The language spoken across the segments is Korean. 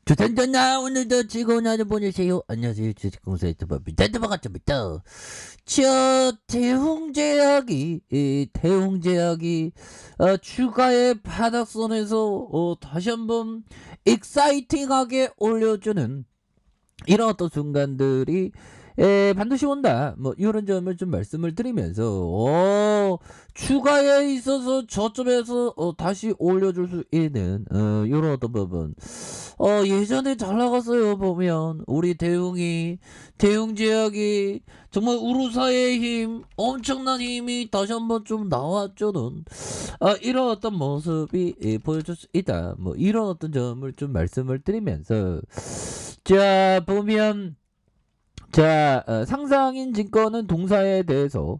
주탄전나 오늘도 즐거운 하루 보내세요. 안녕하세요. 주식공사 유튜버 미탄도 반갑습니다. 대웅제약이 주가의 바닥선에서 다시 한번 익사이팅하게 올려주는 이런 어떤 순간들이 반드시 온다. 뭐 이런 점을 좀 말씀을 드리면서 추가에 있어서 저점에서 다시 올려줄 수 있는 이런 어떤 부분. 예전에 잘 나갔어요. 보면 우리 대웅제약이 정말 우루사의 힘, 엄청난 힘이 다시 한번 좀 나왔죠는 이런 어떤 모습이 보여줄 수 있다. 뭐 이런 어떤 점을 좀 말씀을 드리면서 자 보면 상상인 증권은 동사에 대해서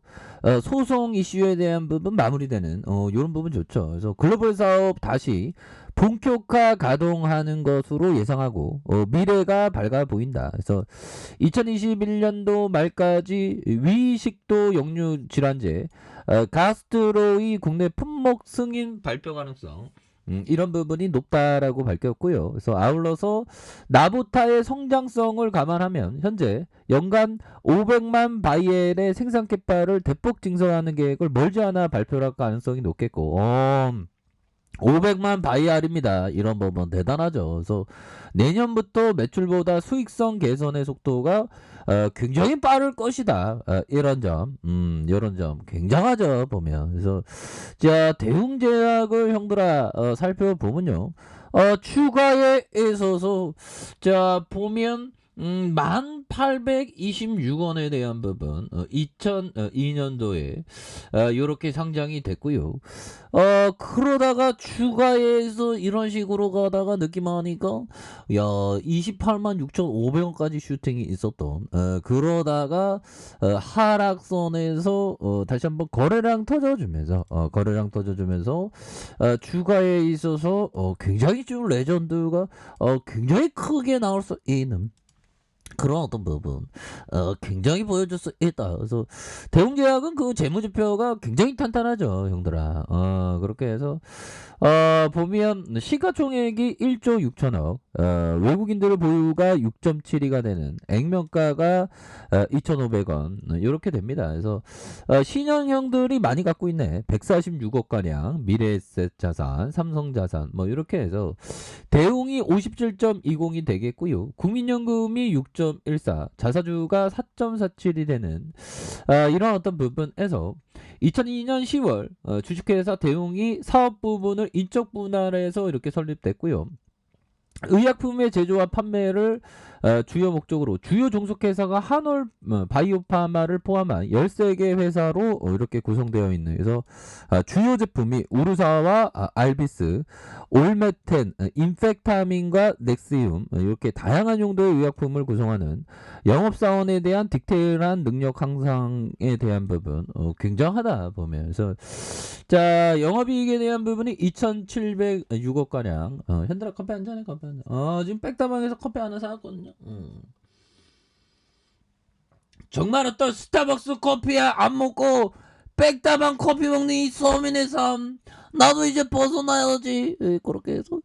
소송 이슈에 대한 부분 마무리되는 이런 부분 좋죠. 그래서 글로벌 사업 다시 본격화 가동하는 것으로 예상하고 미래가 밝아 보인다. 그래서 2021년도 말까지 위식도 역류 질환제 가스트로의 국내 품목 승인 발표 가능성 이런 부분이 높다라고 밝혔고요. 그래서 아울러서 나보타의 성장성을 감안하면 현재 연간 500만 바이엘의 생산 캐파를 대폭 증설하는 계획을 멀지 않아 발표할 가능성이 높겠고 500만 바이알입니다. 이런 부분 대단하죠. 그래서 내년부터 매출보다 수익성 개선의 속도가 굉장히 빠를 것이다. 이런 점 굉장하죠. 보면 그래서 자 대웅제약을 형들아 살펴보면요. 추가에 있어서 자 보면 1826원에 대한 부분 2002년도에 이렇게 상장이 됐고요. 그러다가 추가해서 이런 식으로 가다가 느낌하니까 야 28만 6,500원까지 슈팅이 있었던 그러다가 하락선에서 다시 한번 거래량 터져주면서 추가에 있어서 굉장히 좀 레전드가 굉장히 크게 나올 수 있는 그런 어떤 부분 굉장히 보여줄 수 있다. 그래서 대웅제약은 그 재무지표가 굉장히 탄탄하죠, 형들아. 그렇게 해서 보면 시가총액이 1조 6천억, 외국인들 보유가 6.72가 되는 액면가가 2,500원 이렇게 됩니다. 그래서 신현형들이 많이 갖고 있네. 146억 가량 미래에셋 자산, 삼성자산 뭐 이렇게 해서 대웅이 57.20이 되겠고요. 국민연금이 6.14, 자사주가 4.47이 되는 이런 어떤 부분에서 2002년 10월 주식회사 대웅이 사업 부분을 인적 분할해서 이렇게 설립됐고요. 의약품의 제조와 판매를 주요 목적으로 주요 종속회사가 한올 바이오파마를 포함한 13개 회사로 이렇게 구성되어 있는 그래서 주요 제품이 우르사와 알비스, 올메텐, 인펙타민과 넥시움 이렇게 다양한 용도의 의약품을 구성하는 영업사원에 대한 디테일한 능력 향상에 대한 부분 굉장하다 보면 그래서 자 영업이익에 대한 부분이 2,706억 가량 현대라 커피 한 잔에 커피 한 잔. 지금 백다방에서 커피 하나 사왔거든요. 정말 어떤 스타벅스 커피야 안 먹고 백다방 커피 먹는 이 서민의 삶 나도 이제 벗어나야지. 그렇게 해서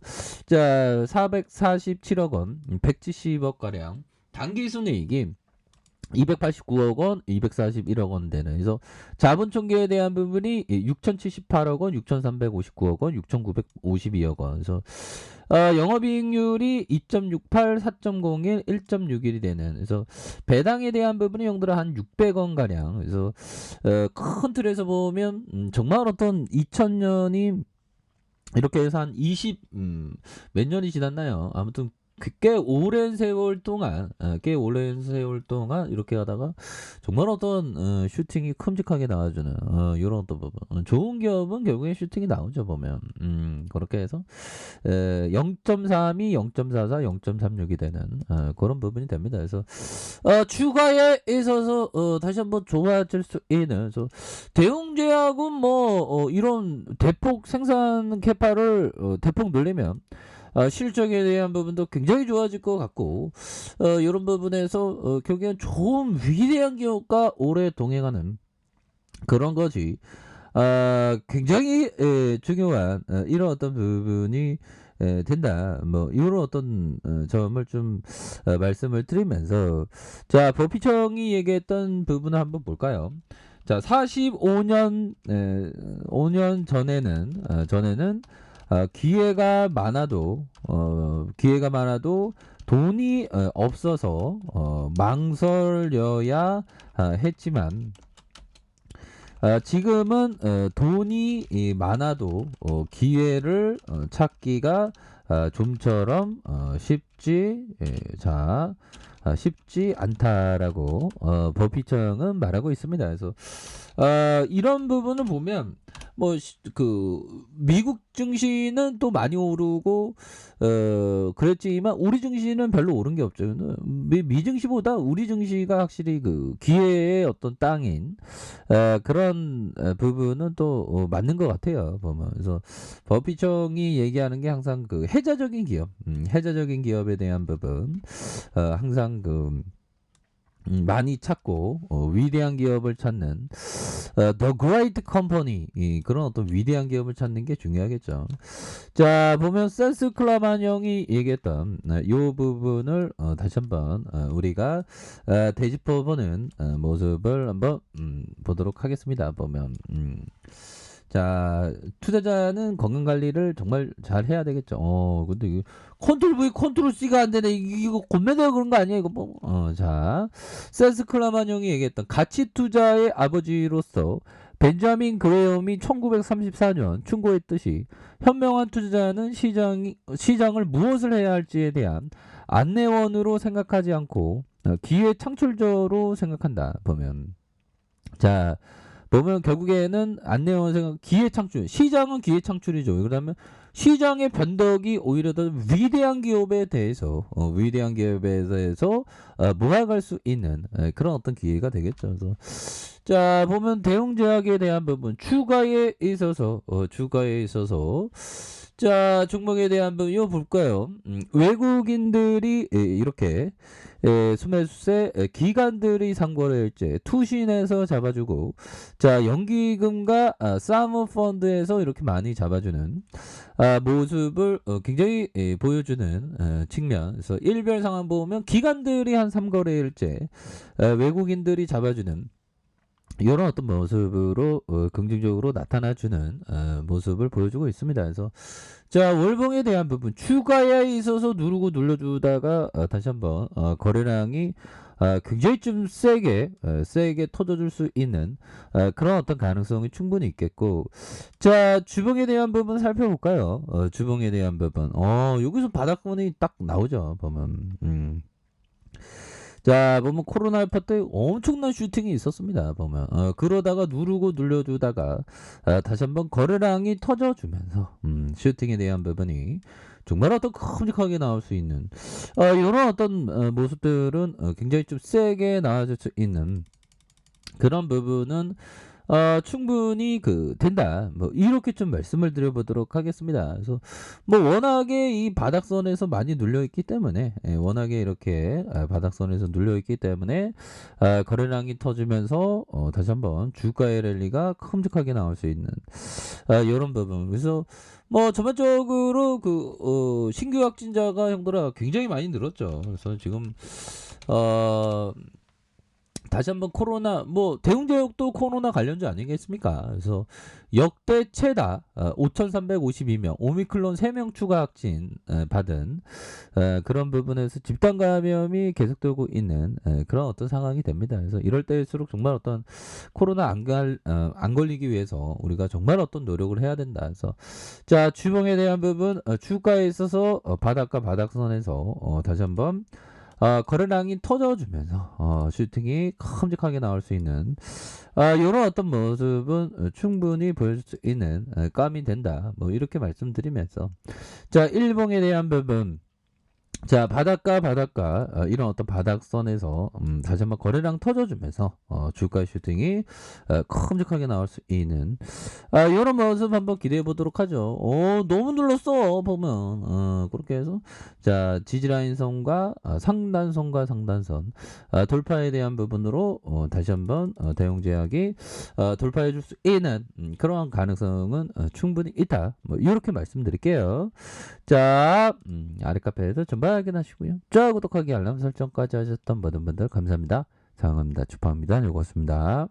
자 447억 원 170억 가량 당기순이익이 289억 원, 241억 원 되는. 그래서 자본 총계에 대한 부분이 6,078억 원, 6,359억 원, 6,952억 원. 그래서 영업이익률이 2.68, 4.01, 1.61이 되는. 그래서 배당에 대한 부분이 형들아 한 600원 가량. 그래서 큰 틀에서 보면 정말 어떤 2000년이 이렇게 해서 한 20, 몇 년이 지났나요? 아무튼 꽤 오랜 세월 동안 이렇게 하다가 정말 어떤 슈팅이 큼직하게 나와주는 이런 어떤 부분 좋은 기업은 결국엔 슈팅이 나오죠 보면 그렇게 해서 0.32, 0.44, 0.36이 되는 그런 부분이 됩니다. 그래서 추가에 있어서 다시 한번 좋아질 수 있는 그래서 대웅제약은 뭐 이런 대폭 생산 캐파를 대폭 늘리면 실적에 대한 부분도 굉장히 좋아질 것 같고 이런 부분에서 결국엔 좋은 위대한 기업과 오래 동행하는 그런 거지. 굉장히 중요한 이런 어떤 부분이 된다. 뭐 이런 어떤 점을 좀 말씀을 드리면서 자 버피청이 얘기했던 부분을 한번 볼까요? 자 45년 5년 전에는 기회가 많아도 돈이 없어서 망설여야 했지만 지금은 돈이 많아도 기회를 찾기가 좀처럼 쉽지 않다라고 버피청은 말하고 있습니다. 그래서 이런 부분을 보면 뭐 그 미국 증시는 또 많이 오르고 그랬지만 우리 증시는 별로 오른 게 없죠. 미 증시보다 우리 증시가 확실히 그 기회의 어떤 땅인 그런 부분은 또 맞는 것 같아요. 보면 그래서 버피청이 얘기하는 게 항상 그 해자적인 기업에 대한 부분 항상 그 많이 찾고 위대한 기업을 찾는 The Great Company 그런 어떤 위대한 기업을 찾는 게 중요하겠죠. 자 보면 센스 클라만 형이 얘기했던 이 부분을 다시 한번 우리가 되짚어보는 모습을 한번 보도록 하겠습니다. 보면 자 투자자는 건강 관리를 정말 잘 해야 되겠죠. 근데 이거 컨트롤 V 컨트롤 C가 안 되네. 이거 곤매대가 그런 거 아니야 이거 뭐? 자 센스 클라만 형이 얘기했던 가치 투자의 아버지로서 벤자민 그레엄이 1934년 충고했듯이 현명한 투자자는 시장을 무엇을 해야 할지에 대한 안내원으로 생각하지 않고 기회 창출자로 생각한다. 보면 결국에는 안내원 생각 기회 창출 시장은 기회 창출이죠. 그러면 시장의 변덕이 오히려 더 위대한 기업에 대해서 모아갈 수 있는 그런 어떤 기회가 되겠죠. 그래서 자 보면 대웅제약에 대한 부분 주가에 있어서 자 종목에 대한 부분 이거 볼까요? 외국인들이 이렇게 수매수세 기관들이 상거래일제 투신해서 잡아주고 자 연기금과 사모펀드에서 이렇게 많이 잡아주는 모습을 굉장히 보여주는 측면. 그래서 일별 상황 보면 기관들이 한 3거래일제 외국인들이 잡아주는 이런 어떤 모습으로 긍정적으로 나타나주는 모습을 보여주고 있습니다. 그래서 자 월봉에 대한 부분 추가에 있어서 누르고 눌러주다가 다시 한번 거래량이 굉장히 좀 세게 터져줄 수 있는 그런 어떤 가능성이 충분히 있겠고 자 주봉에 대한 부분 살펴볼까요? 주봉에 대한 부분 여기서 바닥권이 딱 나오죠. 보면 자 보면 코로나 알파 때 엄청난 슈팅이 있었습니다. 보면 그러다가 누르고 눌려주다가 다시 한번 거래량이 터져주면서 슈팅에 대한 부분이 정말 어떤 큼직하게 나올 수 있는 이런 어떤 모습들은 굉장히 좀 세게 나와줄 수 있는 그런 부분은 충분히 된다. 뭐 이렇게 좀 말씀을 드려보도록 하겠습니다. 그래서 뭐 워낙에 이 바닥선에서 많이 눌려 있기 때문에 워낙에 이렇게 바닥선에서 눌려 있기 때문에 거래량이 터지면서 다시 한번 주가의 랠리가 큼직하게 나올 수 있는 이런 부분. 그래서 뭐 전반적으로 신규 확진자가 형들아 굉장히 많이 늘었죠. 그래서 지금 다시 한번 코로나 대웅제약도 코로나 관련주 아니겠습니까? 그래서 역대 최다 5,352명 오미클론 3명 추가 확진 받은 그런 부분에서 집단 감염이 계속되고 있는 그런 어떤 상황이 됩니다. 그래서 이럴 때일수록 정말 어떤 코로나 안 걸리기 위해서 우리가 정말 어떤 노력을 해야 된다. 그래서 자 주봉에 대한 부분 주가에 있어서 바닥과 바닥선에서 다시 한번 거래량이 터져주면서 슈팅이 큼직하게 나올 수 있는 이런 어떤 모습은 충분히 보여줄 수 있는 감이 된다. 뭐 이렇게 말씀드리면서 자 일봉에 대한 부분 자, 바닷가 이런 어떤 바닥선에서 다시 한번 거래량 터져주면서 주가 슈팅이 큼직하게 나올 수 있는 이런 모습 한번 기대해 보도록 하죠. 너무 눌렀어 보면 그렇게 해서 자 지지라인선과 상단선 돌파에 대한 부분으로 다시 한번 대웅제약이 돌파해 줄 수 있는 그러한 가능성은 충분히 있다. 뭐 이렇게 말씀드릴게요. 자, 아래 카페에서 전방 확인하시고요. 자, 구독하기, 알람 설정까지 하셨던 모든 분들 감사합니다. 사랑합니다. 주파입니다. 즐거웠습니다.